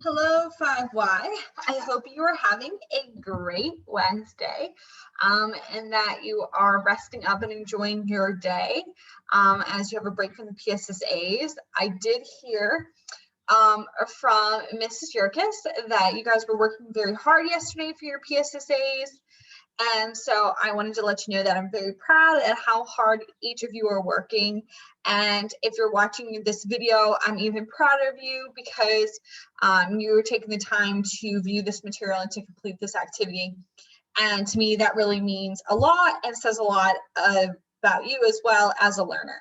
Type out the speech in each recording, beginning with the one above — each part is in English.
Hello, 5Y. I hope you are having a great Wednesday and that you are resting up and enjoying your day as you have a break from the PSSAs. I did hear from Mrs. Yurkis that you guys were working very hard yesterday for your PSSAs. And so I wanted to let you know that I'm very proud at how hard each of you are working. And if you're watching this video, I'm even prouder of you because you were taking the time to view this material and to complete this activity. And to me, that really means a lot and says a lot about you as well as a learner.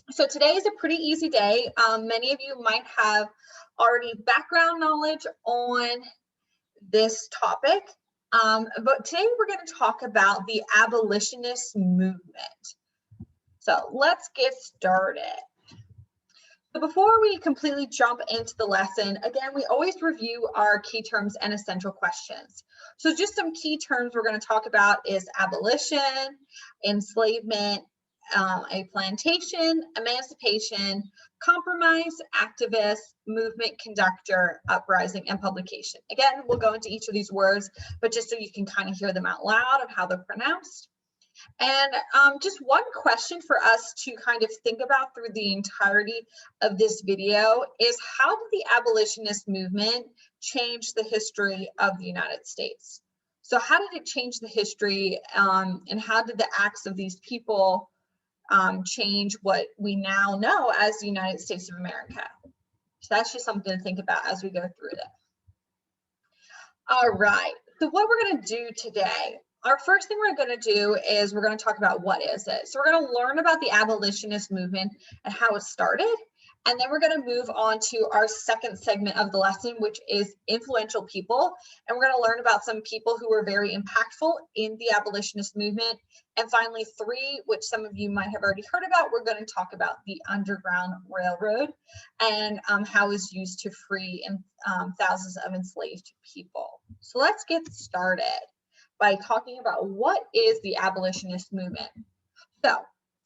So today is a pretty easy day. Many of you might have already background knowledge on this topic. But today we're going to talk about the abolitionist movement. So let's get started. So before we completely jump into the lesson, again, we always review our key terms and essential questions. So just some key terms we're going to talk about is abolition, enslavement, a plantation, emancipation, compromise, activist, movement, conductor, uprising, and publication. Again, we'll go into each of these words, but just so you can kind of hear them out loud of how they're pronounced. And just one question for us to kind of think about through the entirety of this video is, how did the abolitionist movement change the history of the United States? So how did it change the history and how did the acts of these people change what we now know as the United States of America? So that's just something to think about as we go through this. All right, so what we're going to do today, our first thing we're going to do is we're going to talk about what is it. So we're going to learn about the abolitionist movement and how it started. And then we're going to move on to our second segment of the lesson, which is influential people. And we're going to learn about some people who were very impactful in the abolitionist movement. And finally, three, which some of you might have already heard about, we're going to talk about the Underground Railroad and how it was used to free thousands of enslaved people. So let's get started by talking about what is the abolitionist movement. So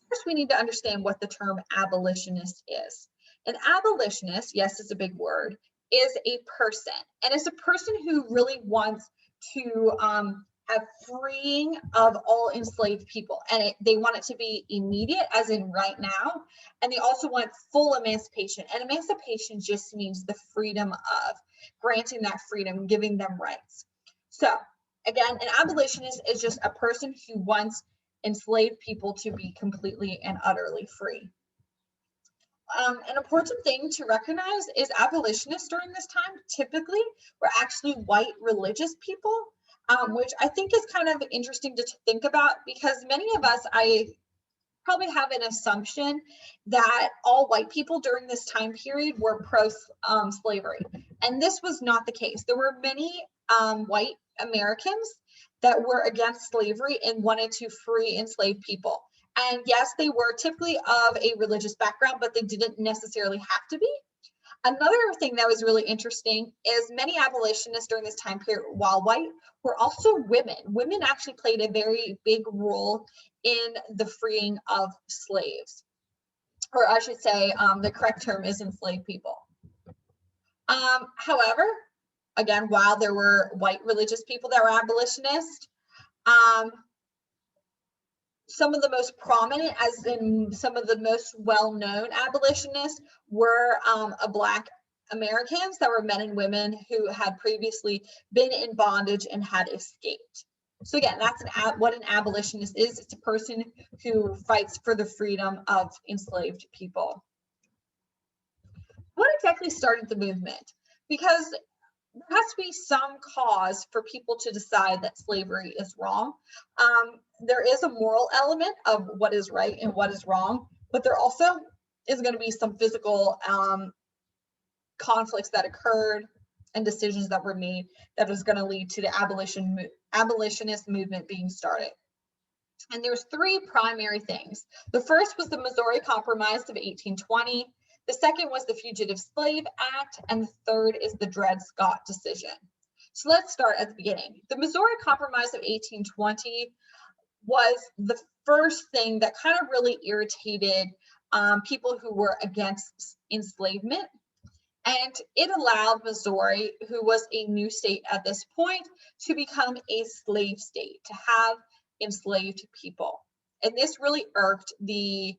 first we need to understand what the term abolitionist is. An abolitionist, yes, it's a big word, is a person, and it's a person who really wants to have freeing of all enslaved people, and they want it to be immediate, as in right now, and they also want full emancipation. And emancipation just means the freedom of granting that freedom, giving them rights. So again, an abolitionist is just a person who wants enslaved people to be completely and utterly free. An important thing to recognize is abolitionists during this time typically were actually white religious people, which I think is kind of interesting to think about, because many of us, I probably have an assumption that all white people during this time period were pro-slavery. And this was not the case. There were many white Americans that were against slavery and wanted to free enslaved people. And yes, they were typically of a religious background, but they didn't necessarily have to be. Another thing that was really interesting is many abolitionists during this time period, while white, were also women. Women actually played a very big role in the freeing of slaves. Or I should say, the correct term is enslaved people. However, again, while there were white religious people that were abolitionists, some of the most prominent, as in some of the most well-known abolitionists, were Black Americans that were men and women who had previously been in bondage and had escaped. So again, that's what an abolitionist is. It's a person who fights for the freedom of enslaved people. What exactly started the movement? Because there has to be some cause for people to decide that slavery is wrong. There is a moral element of what is right and what is wrong, but there also is going to be some physical conflicts that occurred and decisions that were made that is going to lead to the abolitionist movement being started. And there's three primary things. The first was the Missouri Compromise of 1820. The second was the Fugitive Slave Act, and the third is the Dred Scott decision. So let's start at the beginning. The Missouri Compromise of 1820 was the first thing that kind of really irritated people who were against enslavement. And it allowed Missouri, who was a new state at this point, to become a slave state, to have enslaved people. And this really irked the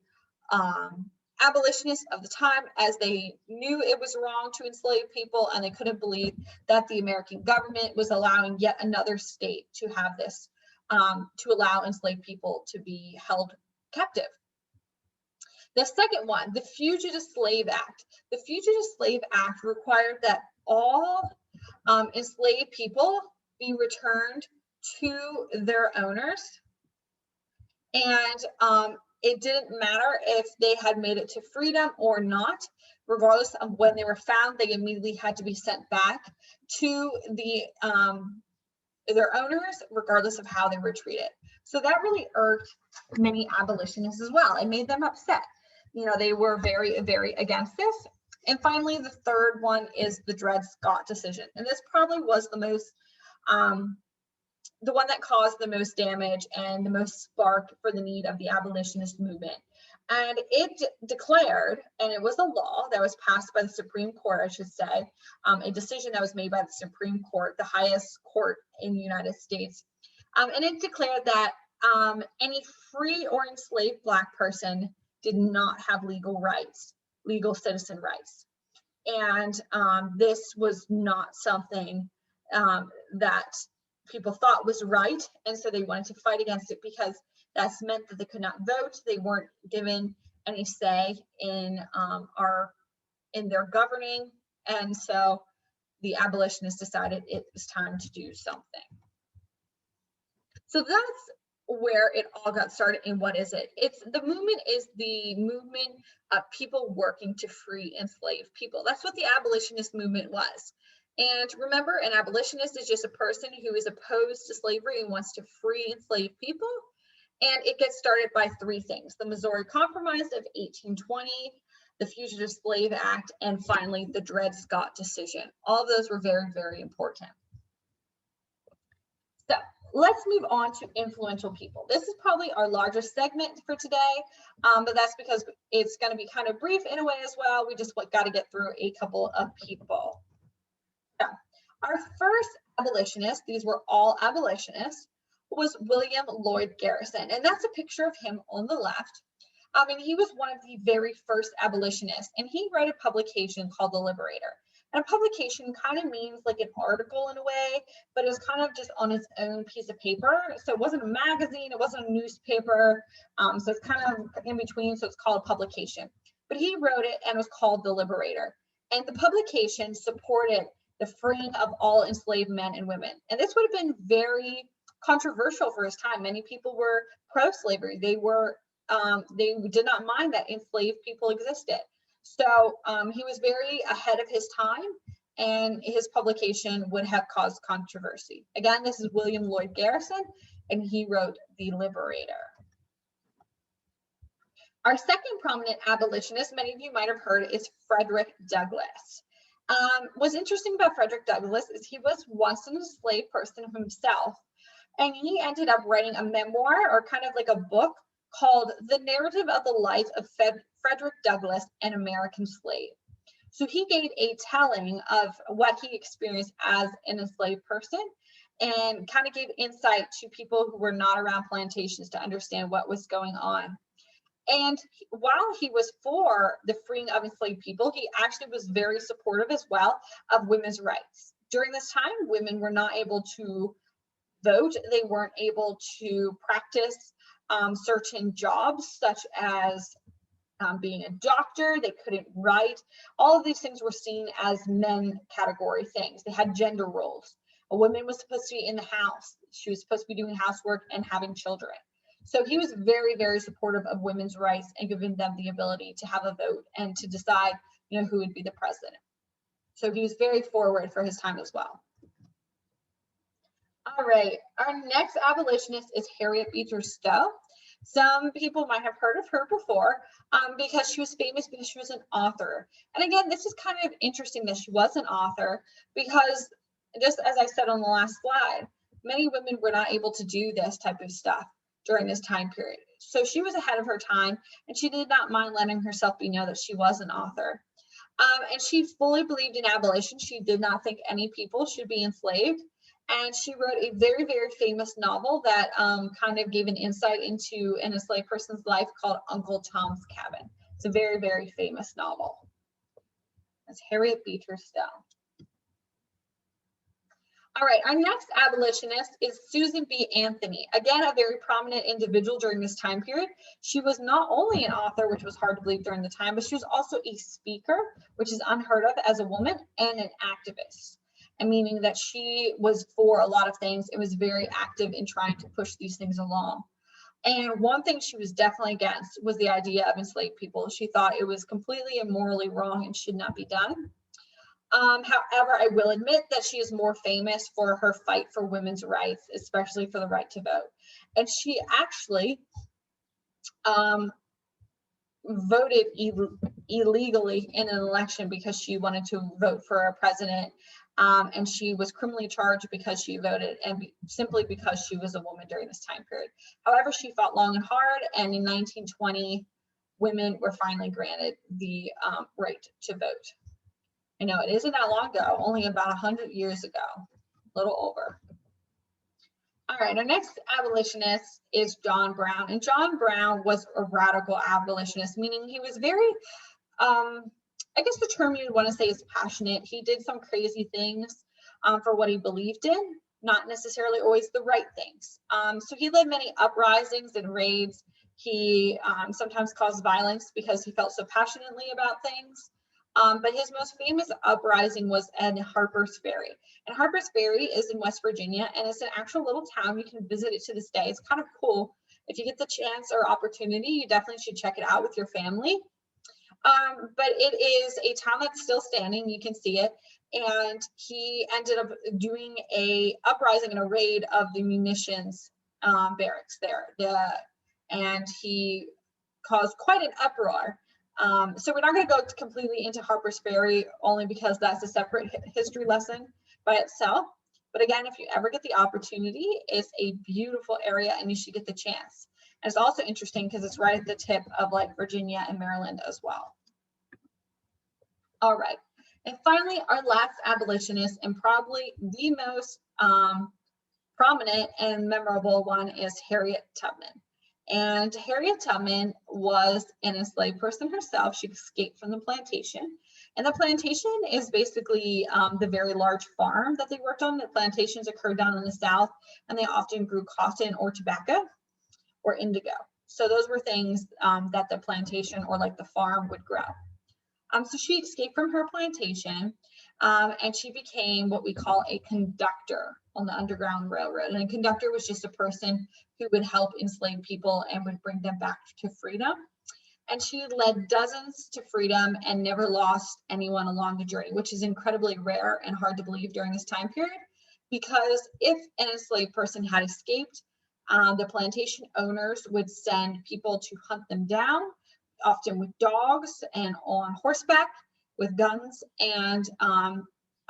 abolitionists of the time, as they knew it was wrong to enslave people, and they couldn't believe that the American government was allowing yet another state to have this, to allow enslaved people to be held captive. The second one, the Fugitive Slave Act. The Fugitive Slave Act required that all enslaved people be returned to their owners, and it didn't matter if they had made it to freedom or not. Regardless of when they were found, they immediately had to be sent back to their owners, regardless of how they were treated. So that really irked many abolitionists as well. It made them upset. You know, they were very, very against this. And finally, the third one is the Dred Scott decision. And this probably was the most, the one that caused the most damage and the most spark for the need of the abolitionist movement. And it declared, and it was a law that was passed by the Supreme Court, I should say, a decision that was made by the Supreme Court, the highest court in the United States. And it declared that any free or enslaved Black person did not have legal rights, legal citizen rights. And this was not something that people thought was right. And so they wanted to fight against it, because that's meant that they could not vote. They weren't given any say in their governing. And so the abolitionists decided it was time to do something. So that's where it all got started. And what is it? The movement is the movement of people working to free enslaved people. That's what the abolitionist movement was. And remember, an abolitionist is just a person who is opposed to slavery and wants to free enslaved people. And it gets started by three things: the Missouri Compromise of 1820, the Fugitive Slave Act, and finally the Dred Scott decision. All of those were very, very important. So let's move on to influential people. This is probably our largest segment for today, but that's because it's going to be kind of brief in a way as well. We just got to get through a couple of people. So our first abolitionist, these were all abolitionists, was William Lloyd Garrison. And that's a picture of him on the left. And he was one of the very first abolitionists, and he wrote a publication called The Liberator. And a publication kind of means like an article in a way, but it was kind of just on its own piece of paper. So it wasn't a magazine, it wasn't a newspaper. So it's kind of in between, so it's called a publication. But he wrote it, and it was called The Liberator. And the publication supported the freeing of all enslaved men and women. And this would have been very controversial for his time. Many people were pro-slavery. They did not mind that enslaved people existed. So he was very ahead of his time, and his publication would have caused controversy. Again, this is William Lloyd Garrison, and he wrote The Liberator. Our second prominent abolitionist, many of you might have heard, is Frederick Douglass. What's interesting about Frederick Douglass is he was once an enslaved person himself, and he ended up writing a memoir, or kind of like a book, called The Narrative of the Life of Frederick Douglass, an American Slave. So he gave a telling of what he experienced as an enslaved person, and kind of gave insight to people who were not around plantations to understand what was going on. And while he was for the freeing of enslaved people, he actually was very supportive as well of women's rights. During this time, women were not able to vote. They weren't able to practice certain jobs, such as being a doctor. They couldn't write. All of these things were seen as men category things. They had gender roles. A woman was supposed to be in the house. She was supposed to be doing housework and having children. So he was very, very supportive of women's rights and giving them the ability to have a vote and to decide, who would be the president. So he was very forward for his time as well. All right, our next abolitionist is Harriet Beecher Stowe. Some people might have heard of her before because she was famous because she was an author. And again, this is kind of interesting that she was an author, because just as I said on the last slide, many women were not able to do this type of stuff during this time period. So she was ahead of her time, and she did not mind letting herself be known that she was an author. And she fully believed in abolition. She did not think any people should be enslaved. And she wrote a very, very famous novel that kind of gave an insight into an enslaved person's life called Uncle Tom's Cabin. It's a very, very famous novel. That's Harriet Beecher Stowe. All right, our next abolitionist is Susan B. Anthony. Again, a very prominent individual during this time period. She was not only an author, which was hard to believe during the time, but she was also a speaker, which is unheard of as a woman, and an activist. And meaning that she was for a lot of things and was very active in trying to push these things along. And one thing she was definitely against was the idea of enslaved people. She thought it was completely and morally wrong and should not be done. However, I will admit that she is more famous for her fight for women's rights, especially for the right to vote. And she actually voted illegally in an election because she wanted to vote for a president. And she was criminally charged because she voted, and simply because she was a woman during this time period. However, she fought long and hard, and in 1920, women were finally granted the right to vote. I know it isn't that long ago, only about 100 years ago, a little over. All right, our next abolitionist is John Brown. And John Brown was a radical abolitionist, meaning he was very, I guess the term you'd want to say is passionate. He did some crazy things for what he believed in, not necessarily always the right things. So he led many uprisings and raids. He sometimes caused violence because he felt so passionately about things. But his most famous uprising was in Harper's Ferry. And Harper's Ferry is in West Virginia, and it's an actual little town. You can visit it to this day. It's kind of cool. If you get the chance or opportunity, you definitely should check it out with your family. But it is a town that's still standing. You can see it. And he ended up doing a uprising and a raid of the munitions barracks there. And he caused quite an uproar. So we're not going to go completely into Harper's Ferry, only because that's a separate history lesson by itself. But again, if you ever get the opportunity, it's a beautiful area and you should get the chance. And it's also interesting because it's right at the tip of like Virginia and Maryland as well. All right. And finally, our last abolitionist, and probably the most prominent and memorable one, is Harriet Tubman. And Harriet Tubman was an enslaved person herself. She escaped from the plantation. And the plantation is basically the very large farm that they worked on. The plantations occurred down in the South, and they often grew cotton or tobacco or indigo. So those were things that the plantation or like the farm would grow. So she escaped from her plantation, and she became what we call a conductor on the Underground Railroad. And a conductor was just a person who would help enslaved people and would bring them back to freedom. And she led dozens to freedom and never lost anyone along the journey, which is incredibly rare and hard to believe during this time period, because if an enslaved person had escaped, the plantation owners would send people to hunt them down, often with dogs and on horseback with guns, and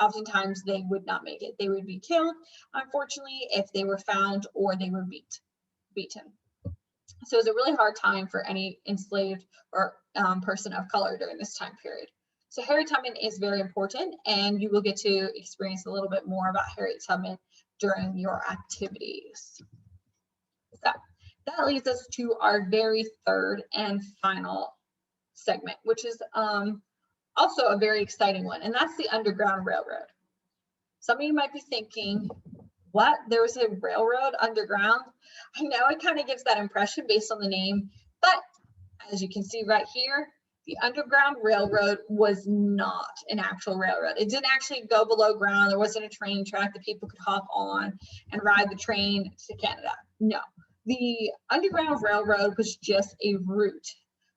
oftentimes they would not make it. They would be killed, unfortunately, if they were found or they were beaten. So it was a really hard time for any enslaved or person of color during this time period. So Harriet Tubman is very important, and you will get to experience a little bit more about Harriet Tubman during your activities. So that leads us to our very third and final segment, which is also a very exciting one, and that's the Underground Railroad. Some of you might be thinking, what? There was a railroad underground? I know it kind of gives that impression based on the name, but as you can see right here, the Underground Railroad was not an actual railroad. It didn't actually go below ground. There wasn't a train track that people could hop on and ride the train to Canada. No, the Underground Railroad was just a route.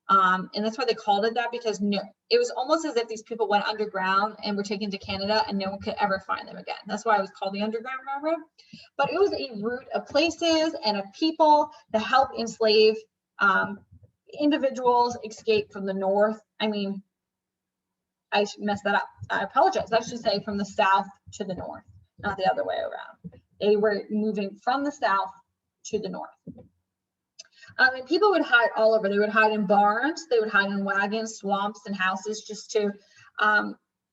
And that's why they called it that, because no, it was almost as if these people went underground and were taken to Canada and no one could ever find them again. That's why it was called the Underground Railroad. But it was a route of places and of people to help enslave individuals escape from the North. I mean, I messed that up. I apologize. I should say from the South to the North, not the other way around. They were moving from the South to the North. And people would hide all over. They would hide in barns, they would hide in wagons, swamps, and houses just to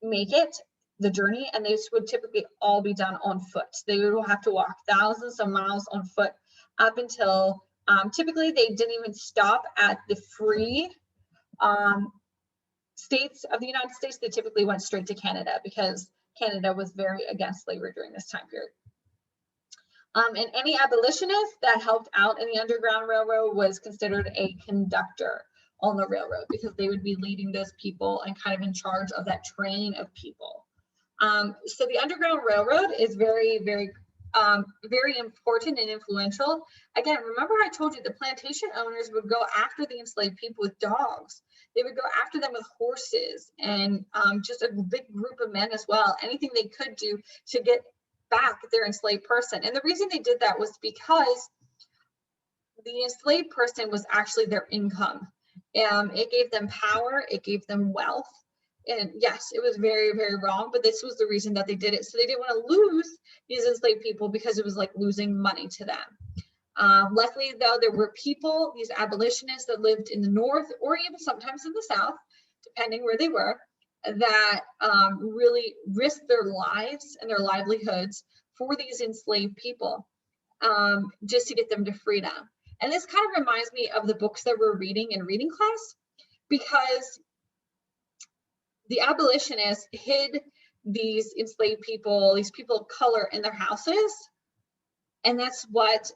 make it the journey, and this would typically all be done on foot. They would have to walk thousands of miles on foot up until typically they didn't even stop at the free states of the United States. They typically went straight to Canada because Canada was very against slavery during this time period. And any abolitionist that helped out in the Underground Railroad was considered a conductor on the railroad, because they would be leading those people and kind of in charge of that train of people. So the Underground Railroad is very, very, very important and influential. Again, remember I told you the plantation owners would go after the enslaved people with dogs. They would go after them with horses, and just a big group of men as well. Anything they could do to get back their enslaved person. And the reason they did that was because the enslaved person was actually their income. It gave them power, it gave them wealth. And yes, it was very, very wrong, but this was the reason that they did it. So they didn't want to lose these enslaved people, because it was like losing money to them. Luckily, though, there were people, these abolitionists that lived in the North, or even sometimes in the South, depending where they were, that really risked their lives and their livelihoods for these enslaved people, just to get them to freedom. And this kind of reminds me of the books that we're reading in reading class, because the abolitionists hid these enslaved people, these people of color, in their houses. And that's what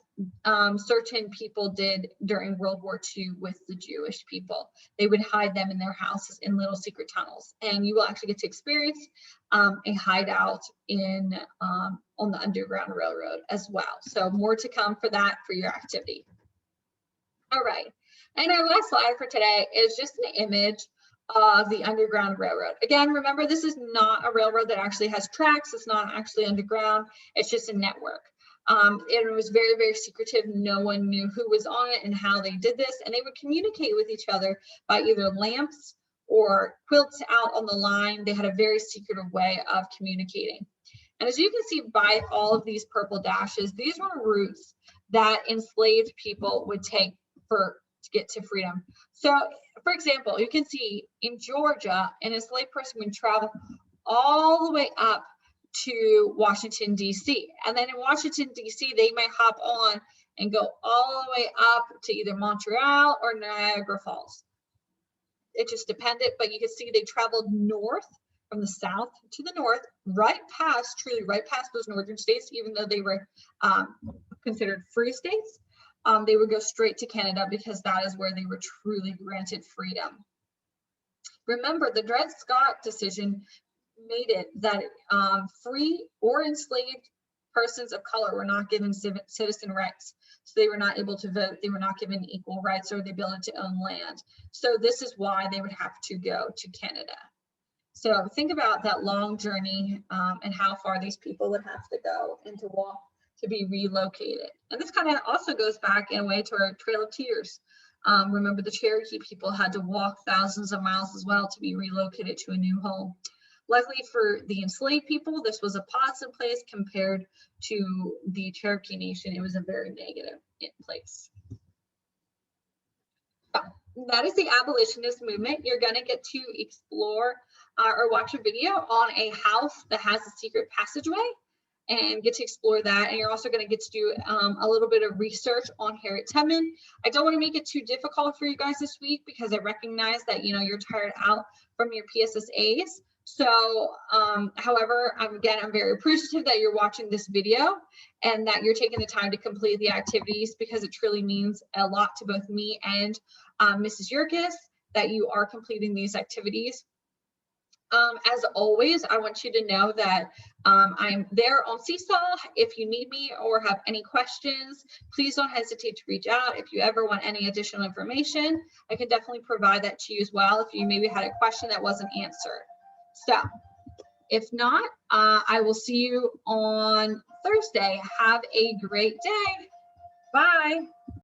certain people did during World War II with the Jewish people. They would hide them in their houses in little secret tunnels. And you will actually get to experience a hideout in on the Underground Railroad as well. So more to come for that, for your activity. All right, and our last slide for today is just an image of the Underground Railroad. Again, remember, this is not a railroad that actually has tracks. It's not actually underground. It's just a network. It was very, very secretive. No one knew who was on it and how they did this. And they would communicate with each other by either lamps or quilts out on the line. They had a very secretive way of communicating. And as you can see by all of these purple dashes, these were routes that enslaved people would take to get to freedom. So, for example, you can see in Georgia, an enslaved person would travel all the way up to Washington, D.C. And then in Washington, D.C., they might hop on and go all the way up to either Montreal or Niagara Falls. It just depended, but you can see they traveled north, from the south to the north, truly right past those northern states, even though they were considered free states. They would go straight to Canada, because that is where they were truly granted freedom. Remember, the Dred Scott decision made it that free or enslaved persons of color were not given citizen rights. So they were not able to vote. They were not given equal rights or the ability to own land. So this is why they would have to go to Canada. So think about that long journey and how far these people would have to go and to walk to be relocated. And this kind of also goes back in a way to our Trail of Tears. Remember, the Cherokee people had to walk thousands of miles as well to be relocated to a new home. Luckily for the enslaved people, this was a positive place compared to the Cherokee Nation. It was a very negative place. That is the abolitionist movement. You're going to get to explore or watch a video on a house that has a secret passageway, and get to explore that. And you're also going to get to do a little bit of research on Harriet Tubman. I don't want to make it too difficult for you guys this week, because I recognize that you're tired out from your PSSAs. So, however, I'm very appreciative that you're watching this video and that you're taking the time to complete the activities, because it truly means a lot to both me and Mrs. Yerkes that you are completing these activities. As always, I want you to know that I'm there on Seesaw. If you need me or have any questions, please don't hesitate to reach out. If you ever want any additional information, I can definitely provide that to you as well if you maybe had a question that wasn't answered. So if not, I will see you on Thursday. Have a great day. Bye.